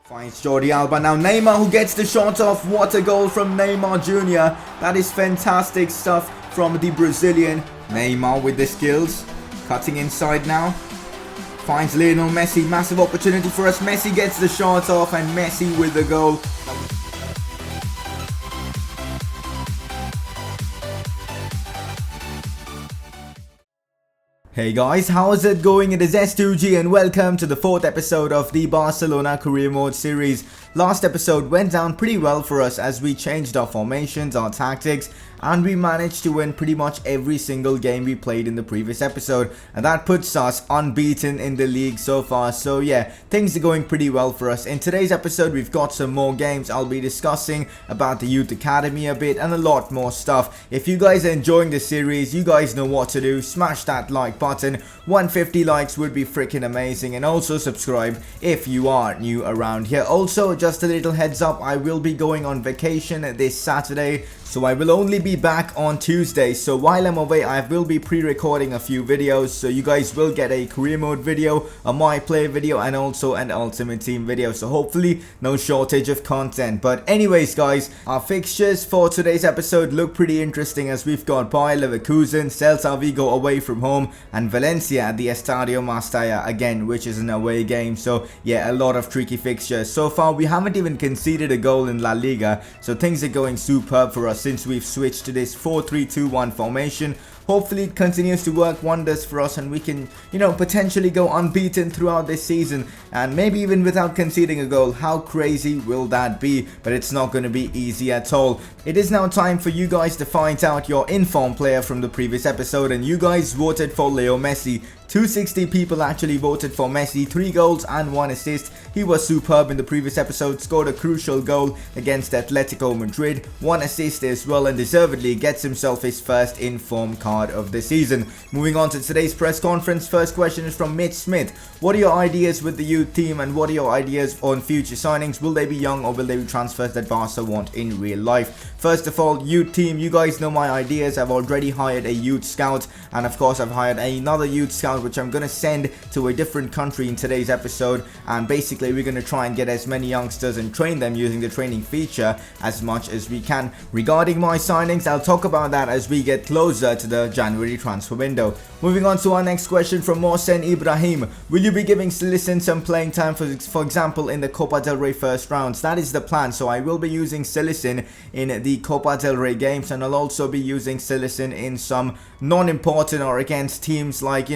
Finds Jordi Alba. Now Neymar who gets the shot off. What a goal from Neymar Jr. That is fantastic stuff from the Brazilian. Neymar with the skills. Cutting inside now. Finds Lionel Messi. Massive opportunity for us. Messi gets the shot off and Messi with the goal. Hey guys, how is it going? It is S2G and welcome to the 4th episode of the Barcelona Career Mode series. Last episode went down pretty well for us as we changed our formations, our tactics, and we managed to win pretty much every single game we played in the previous episode, and that puts us unbeaten in the league so far. So yeah, things are going pretty well for us. In today's episode we've got some more games. I'll be discussing about the youth academy a bit and a lot more stuff. If you guys are enjoying the series, you guys know what to do. Smash that like button. 150 likes would be freaking amazing, and also subscribe if you are new around here. Also, just a little heads up, I will be going on vacation this Saturday, so I will only be back on Tuesday. So while I'm away, I will be pre-recording a few videos, so you guys will get a career mode video, a my play video, and also an ultimate team video. So hopefully no shortage of content. But anyways guys, our fixtures for today's episode look pretty interesting, as we've got Bayer Leverkusen, Celta Vigo away from home, and Valencia at the Estadio Mestalla again, which is an away game. So yeah, a lot of tricky fixtures. So far we haven't even conceded a goal in La Liga, so things are going superb for us since we've switched to this 4-3-2-1 formation. Hopefully it continues to work wonders for us and we can, potentially go unbeaten throughout this season, and maybe even without conceding a goal. How crazy will that be? But it's not going to be easy at all. It is now time for you guys to find out your informed player from the previous episode, and you guys voted for Leo Messi. 260 people actually voted for Messi, 3 goals and 1 assist. He was superb in the previous episode, scored a crucial goal against Atletico Madrid, 1 assist as well, and deservedly gets himself his first informed card of the season. Moving on to today's press conference, first question is from Mitch Smith. What are your ideas with the youth team, and what are your ideas on future signings? Will they be young or will they be transfers that Barca want in real life? First of all, youth team, you guys know my ideas. I've already hired a youth scout, and of course I've hired another youth scout which I'm going to send to a different country in today's episode, and basically we're going to try and get as many youngsters and train them using the training feature as much as we can. Regarding my signings, I'll talk about that as we get closer to the January transfer window. Moving on to our next question from Mohsen Ibrahim. Will you be giving Silicin some playing time, for example in the Copa del Rey first rounds? That is the plan, so I will be using Silicin in the Copa del Rey games, and I'll also be using Silicin in some non-important or against teams like,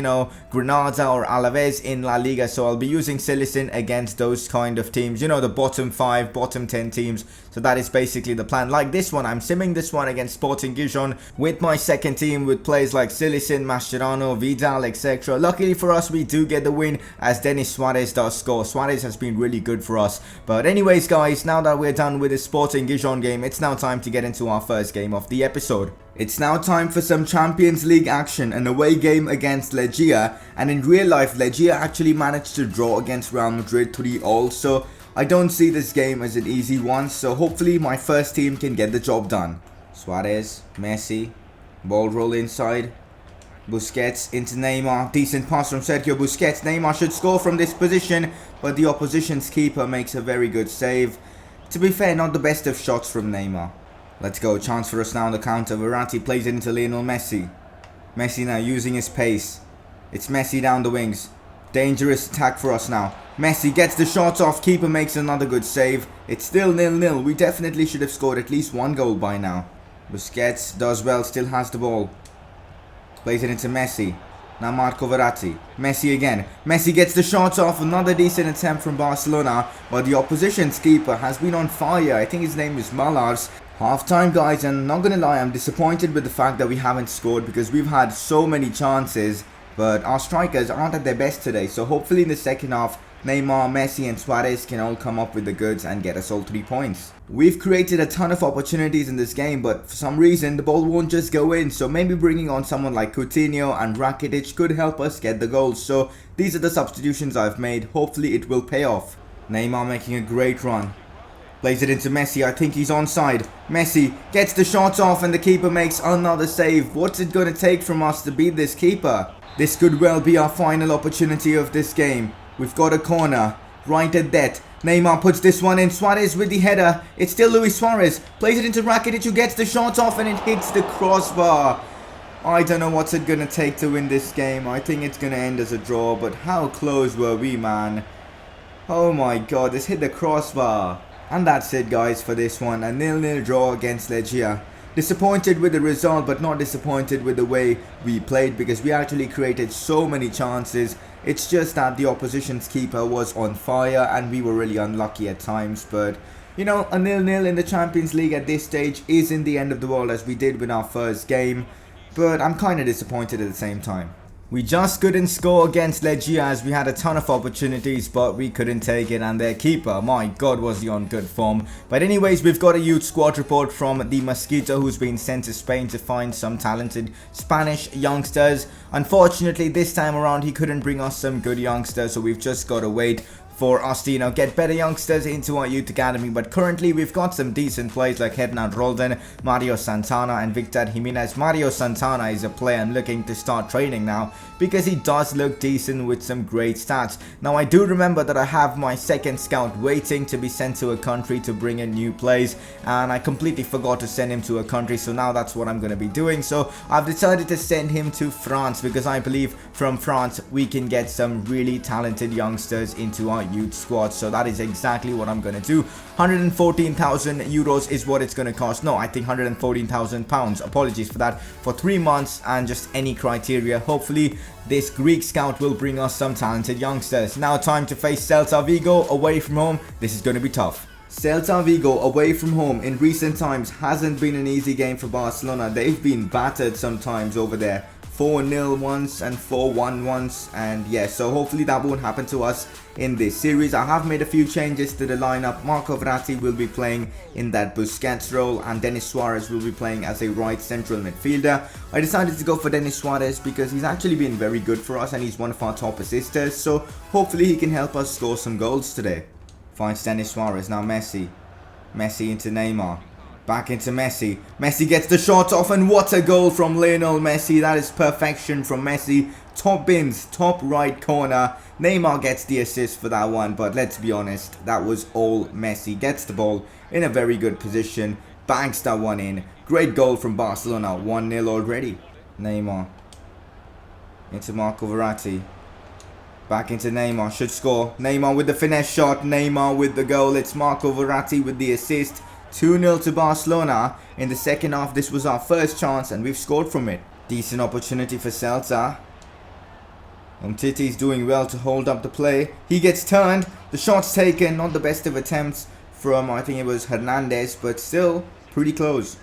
Granada or Alaves in La Liga. So I'll be using Silicin against those kind of teams, the bottom 5, bottom 10 teams. So that is basically the plan. Like this one, I'm simming this one against Sporting Gijon with my second team with players like Silicin, Mascherano, Vidal, etc. Luckily for us, we do get the win as Denis Suarez does score. Suarez has been really good for us. But anyways guys, now that we're done with the Sporting Gijon game, it's now time to get into our first game of the episode. It's now time for some Champions League action, an away game against Lega, and in real life Lega actually managed to draw against Real Madrid 3-all, so I don't see this game as an easy one, so hopefully my first team can get the job done. Suarez, Messi, ball roll inside, Busquets into Neymar, decent pass from Sergio Busquets. Neymar should score from this position, but the opposition's keeper makes a very good save. To be fair, not the best of shots from Neymar. Let's go, chance for us now on the counter. Verratti plays it into Lionel Messi. Messi now using his pace. It's Messi down the wings. Dangerous attack for us now. Messi gets the shot off, keeper makes another good save. It's still 0-0. We definitely should have scored at least 1 goal by now. Busquets does well, still has the ball. Plays it into Messi. Now Marco Verratti. Messi again. Messi gets the shot off. Another decent attempt from Barcelona, but the opposition's keeper has been on fire. I think his name is Malars. Half time guys, and not gonna lie, I'm disappointed with the fact that we haven't scored because we've had so many chances, but our strikers aren't at their best today. So hopefully in the second half, Neymar, Messi and Suarez can all come up with the goods and get us all 3 points. We've created a ton of opportunities in this game, but for some reason the ball won't just go in, so maybe bringing on someone like Coutinho and Rakitic could help us get the goals. So these are the substitutions I've made. Hopefully it will pay off. Neymar making a great run. Plays it into Messi. I think he's onside. Messi gets the shot off and the keeper makes another save. What's it going to take from us to beat this keeper? This could well be our final opportunity of this game. We've got a corner. Right at that. Neymar puts this one in. Suarez with the header. It's still Luis Suarez. Plays it into Rakitic, who gets the shot off and it hits the crossbar. I don't know what's it going to take to win this game. I think it's going to end as a draw. But how close were we, man? Oh my god, this hit the crossbar. And that's it, guys, for this one. A 0-0 draw against Legia. Disappointed with the result, but not disappointed with the way we played, because we actually created so many chances. It's just that the opposition's keeper was on fire and we were really unlucky at times. But you know, a 0-0 in the Champions League at this stage isn't the end of the world, as we did win our first game. But I'm kind of disappointed at the same time. We just couldn't score against Legia, as we had a ton of opportunities, but we couldn't take it, and their keeper, my god, was he on good form. But anyways, we've got a youth squad report from the Mosquito, who's been sent to Spain to find some talented Spanish youngsters. Unfortunately, this time around, he couldn't bring us some good youngsters, so we've just got to wait for us to, you know, get better youngsters into our youth academy. But currently we've got some decent players like Hernan Roldan, Mario Santana and Victor Jimenez. Mario Santana is a player I'm looking to start training now, because he does look decent with some great stats. Now I do remember that I have my second scout waiting to be sent to a country to bring in new players, and I completely forgot to send him to a country, so now that's what I'm going to be doing. So I've decided to send him to France, because I believe from France we can get some really talented youngsters into our youth squad. So that is exactly what I'm going to do. 114,000 euros is what it's going to cost. No, I think 114,000 pounds. Apologies for that. For 3 months and just any criteria. Hopefully this Greek scout will bring us some talented youngsters. Now time to face Celta Vigo away from home. This is going to be tough. Celta Vigo away from home in recent times hasn't been an easy game for Barcelona. They've been battered sometimes over there. 4-0 once and 4-1 once, and yeah, so hopefully that won't happen to us in this series. I have made a few changes to the lineup. Marco Verratti will be playing in that Busquets role, and Denis Suarez will be playing as a right central midfielder. I decided to go for Denis Suarez because he's actually been very good for us and he's one of our top assisters, so hopefully he can help us score some goals today. Finds Denis Suarez, now Messi into Neymar. Back into Messi. Messi gets the shot off, and what a goal from Lionel Messi. That is perfection from Messi. Top bins, top right corner. Neymar gets the assist for that one, but let's be honest, that was all Messi. Gets the ball in a very good position, banks that one in. Great goal from Barcelona, 1-0 already. Neymar into Marco Verratti. Back into Neymar, should score. Neymar with the finesse shot, Neymar with the goal. It's Marco Verratti with the assist. 2-0 to Barcelona. In the second half, this was our first chance and we've scored from it. Decent opportunity for Celta. Umtiti's doing well to hold up the play. He gets turned. The shot's taken. Not the best of attempts from, I think it was Hernandez, but still pretty close.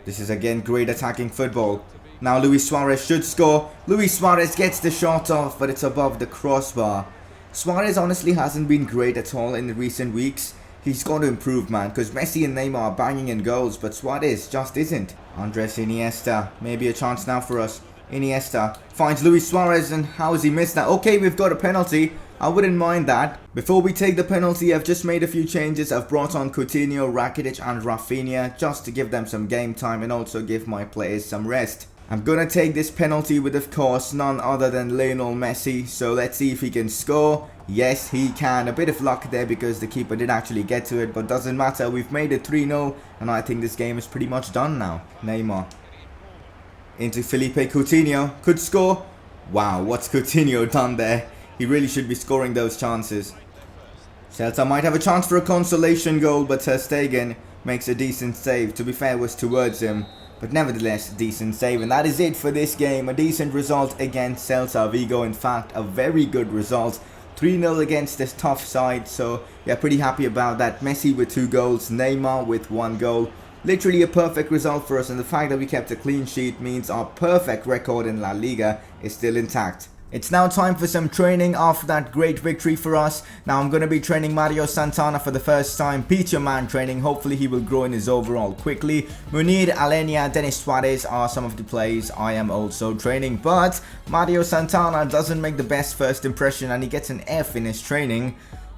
This is again great attacking football. Now Luis Suarez should score. Luis Suarez gets the shot off, but it's above the crossbar. Suarez honestly hasn't been great at all in the recent weeks. He's got to improve, man, because Messi and Neymar are banging in goals, but Suarez just isn't. Andres Iniesta, maybe a chance now for us. Iniesta finds Luis Suarez, and how has he missed that? Okay, we've got a penalty. I wouldn't mind that. Before we take the penalty, I've just made a few changes. I've brought on Coutinho, Rakitic and Rafinha just to give them some game time and also give my players some rest. I'm gonna take this penalty with, of course, none other than Lionel Messi. So let's see if he can score. Yes, he can. A bit of luck there because the keeper did actually get to it, but doesn't matter. We've made it 3-0 and I think this game is pretty much done now. Neymar into Felipe Coutinho. Could score. Wow, what's Coutinho done there? He really should be scoring those chances. Celta might have a chance for a consolation goal, but Ter Stegen makes a decent save. To be fair, it was towards him. But nevertheless, decent save. And that is it for this game. A decent result against Celta Vigo. In fact, a very good result. 3-0 against this tough side. So, yeah, pretty happy about that. Messi with 2 goals. Neymar with 1 goal. Literally a perfect result for us. And the fact that we kept a clean sheet means our perfect record in La Liga is still intact. It's now time for some training after that great victory for us. Now I'm going to be training Mario Santana for the first time. Peter Man training. Hopefully he will grow in his overall quickly. Munir, Alenia, Denis Suarez are some of the players I am also training. But Mario Santana doesn't make the best first impression and he gets an F in his training.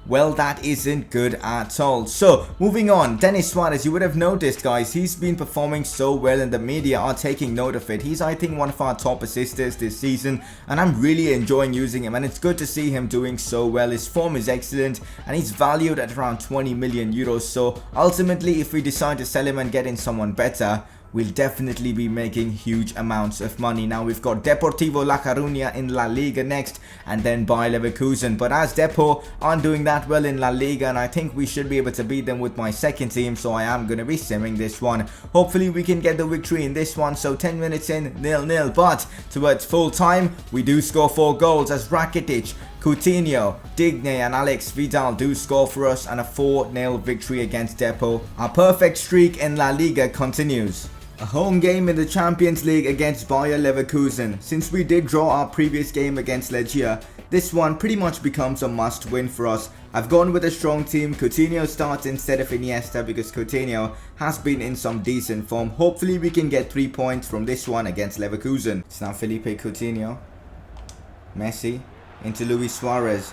Well, that isn't good at all. So, moving on, Denis Suarez, you would have noticed, guys, he's been performing so well and the media are taking note of it. He's, I think, one of our top assisters this season, and I'm really enjoying using him, and it's good to see him doing so well. His form is excellent, and he's valued at around 20 million euros. So, ultimately, if we decide to sell him and get in someone better, we'll definitely be making huge amounts of money. Now we've got Deportivo La Coruña in La Liga next, and then Bayer Leverkusen. But as Depo aren't doing that well in La Liga, and I think we should be able to beat them with my second team, so I am going to be simming this one. Hopefully we can get the victory in this one. So 10 minutes in, 0-0. But towards full time, we do score 4 goals as Rakitic, Coutinho, Digne and Alex Vidal do score for us, and a 4-0 victory against Depo. Our perfect streak in La Liga continues. A home game in the Champions League against Bayer Leverkusen. Since we did draw our previous game against Lega, this one pretty much becomes a must win for us. I've gone with a strong team. Coutinho starts instead of Iniesta because Coutinho has been in some decent form. Hopefully we can get 3 points from this one against Leverkusen. It's now Felipe Coutinho. Messi into Luis Suarez.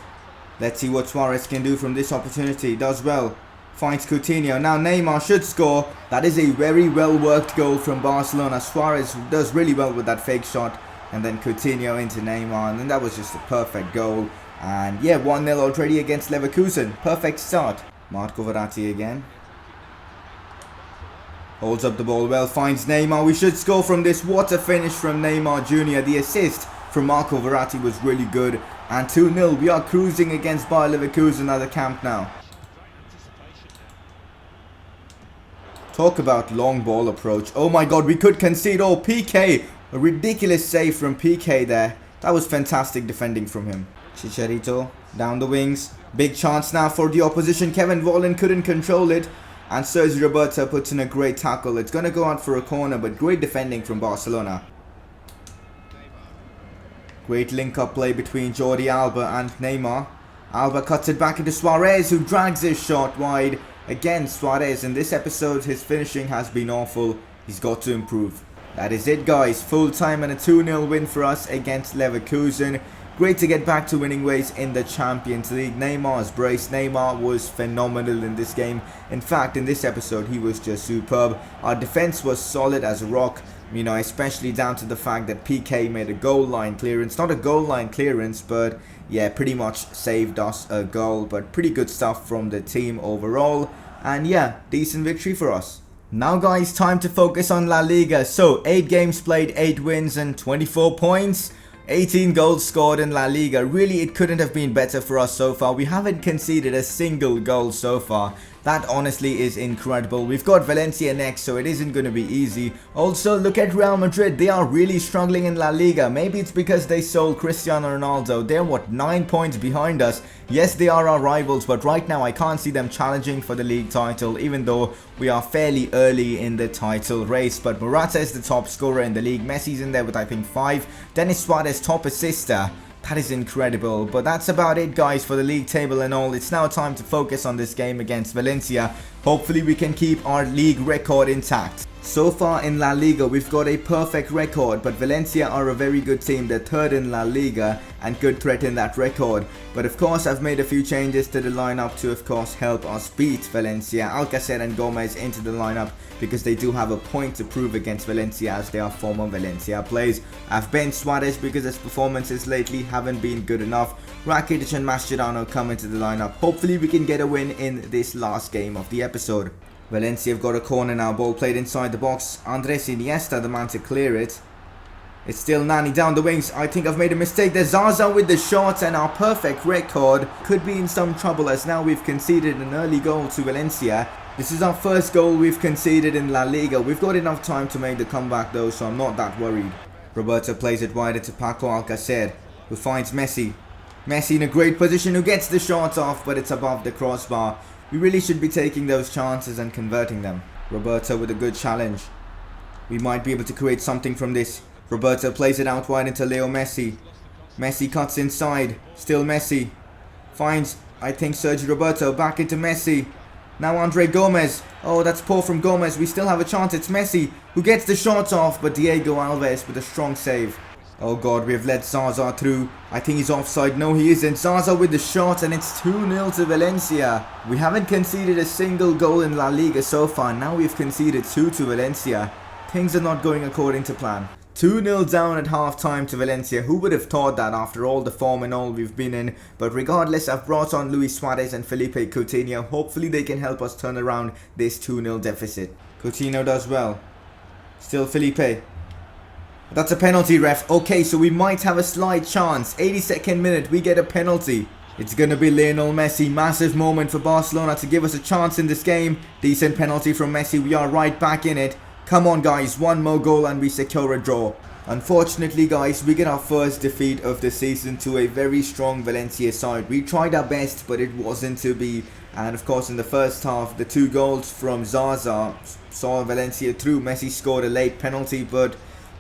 Let's see what Suarez can do from this opportunity. Does well. Finds Coutinho. Now Neymar should score. That is a very well worked goal from Barcelona. Suarez does really well with that fake shot. And then Coutinho into Neymar. And then that was just a perfect goal. And yeah, 1-0 already against Leverkusen. Perfect start. Marco Verratti again. Holds up the ball well. Finds Neymar. We should score from this. What a finish from Neymar Jr. The assist from Marco Verratti was really good. And 2-0. We are cruising against Bayer Leverkusen at the Camp Nou. Talk about long ball approach. Oh my god, we could concede. Oh, PK. A ridiculous save from PK there. That was fantastic defending from him. Chicharito down the wings. Big chance now for the opposition. Kevin Volland couldn't control it. And Sergio Roberto puts in a great tackle. It's going to go out for a corner, but great defending from Barcelona. Great link-up play between Jordi Alba and Neymar. Alba cuts it back into Suarez, who drags his shot wide. Again, Suarez, in this episode, his finishing has been awful. He's got to improve. That is it, guys. Full time and a 2-0 win for us against Leverkusen. Great to get back to winning ways in the Champions League. Neymar's brace. Neymar was phenomenal in this game. In fact, in this episode, he was just superb. Our defense was solid as a rock. You know, especially down to the fact that PK made a goal line clearance. Not a goal line clearance, but yeah, pretty much saved us a goal. But pretty good stuff from the team overall. And yeah, decent victory for us. Now guys, time to focus on La Liga. So 8 games played, 8 wins and 24 points. 18 goals scored in La Liga. Really, it couldn't have been better for us so far. We haven't conceded a single goal so far. That honestly is incredible. We've got Valencia next, so it isn't going to be easy. Also, look at Real Madrid. They are really struggling in La Liga. Maybe it's because they sold Cristiano Ronaldo. They're, what, 9 points behind us? Yes, they are our rivals, but right now I can't see them challenging for the league title, even though we are fairly early in the title race. But Morata is the top scorer in the league. Messi's in there with, I think, 5. Denis Suarez, top assister. That is incredible. But that's about it, guys, for the league table and all. It's now time to focus on this game against Valencia. Hopefully we can keep our league record intact. So far in La Liga, we've got a perfect record, but Valencia are a very good team. They're third in La Liga and could threaten that record. But of course, I've made a few changes to the lineup to, of course, help us beat Valencia. Alcacer and Gomez into the lineup because they do have a point to prove against Valencia as they are former Valencia players. I've benched Suarez because his performances lately haven't been good enough. Rakitic and Mascherano come into the lineup. Hopefully we can get a win in this last game of the episode. Valencia have got a corner now, ball played inside the box. Andres Iniesta, the man to clear it. It's still Nani down the wings. I think I've made a mistake. There's Zaza with the shot, and our perfect record could be in some trouble as now we've conceded an early goal to Valencia. This is our first goal we've conceded in La Liga. We've got enough time to make the comeback though, so I'm not that worried. Roberto plays it wider to Paco Alcacer, who finds Messi. Messi in a great position, who gets the shot off, but it's above the crossbar. We really should be taking those chances and converting them. Roberto with a good challenge. We might be able to create something from this. Roberto plays it out wide into Leo Messi. Messi cuts inside. Still Messi. Finds, I think, Sergio Roberto. Back into Messi. Now Andre Gomez. Oh, that's poor from Gomez. We still have a chance. It's Messi who gets the shot off, but Diego Alves with a strong save. Oh god, we have let Zaza through. I think he's offside. No, he isn't. Zaza with the shot, and it's 2-0 to Valencia. We haven't conceded a single goal in La Liga so far. Now we've conceded 2 to Valencia. Things are not going according to plan. 2-0 down at half-time to Valencia. Who would have thought that after all the form and all we've been in? But regardless, I've brought on Luis Suarez and Felipe Coutinho. Hopefully they can help us turn around this 2-0 deficit. Coutinho does well. Still Felipe. That's a penalty, ref. Okay, so we might have a slight chance. 82nd minute, we get a penalty. It's going to be Lionel Messi. Massive moment for Barcelona to give us a chance in this game. Decent penalty from Messi. We are right back in it. Come on, guys. One more goal and we secure a draw. Unfortunately, guys, we get our first defeat of the season to a very strong Valencia side. We tried our best, but it wasn't to be. And of course, in the first half, the 2 goals from Zaza saw Valencia through. Messi scored a late penalty, but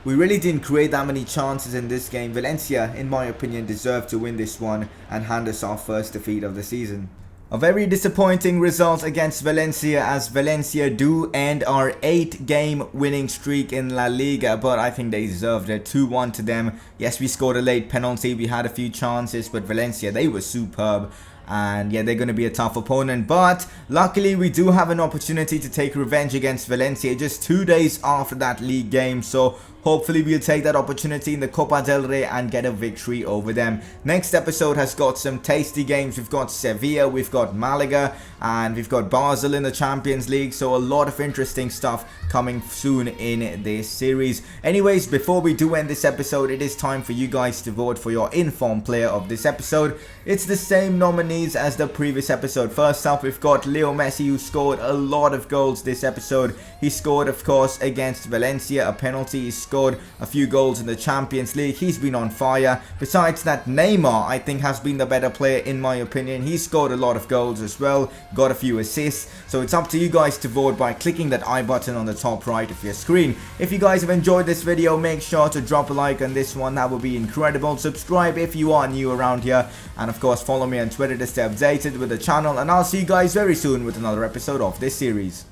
we really didn't create that many chances in this game. Valencia, in my opinion, deserved to win this one and hand us our first defeat of the season. A very disappointing result against Valencia, as Valencia do end our 8-game winning streak in La Liga, but I think they deserved it. 2-1 to them. Yes, we scored a late penalty, we had a few chances, but Valencia, they were superb. And yeah, they're going to be a tough opponent, but luckily we do have an opportunity to take revenge against Valencia just 2 days after that league game. So hopefully we'll take that opportunity in the Copa del Rey and get a victory over them. Next episode has got some tasty games. We've got Sevilla, we've got Malaga, and we've got Barcelona in the Champions League. So a lot of interesting stuff coming soon in this series. Anyways, before we do end this episode, it is time for you guys to vote for your informed player of this episode. It's the same nominees as the previous episode. First up, we've got Leo Messi, who scored a lot of goals this episode. He scored, of course, against Valencia, a penalty. He scored a few goals in the Champions League. He's been on fire. Besides that, Neymar, I think, has been the better player in my opinion. He scored a lot of goals as well, got a few assists. So it's up to you guys to vote by clicking that I button on the top right of your screen. If you guys have enjoyed this video, make sure to drop a like on this one. That would be incredible. Subscribe if you are new around here, and of course follow me on Twitter to stay updated with the channel, and I'll see you guys very soon with another episode of this series.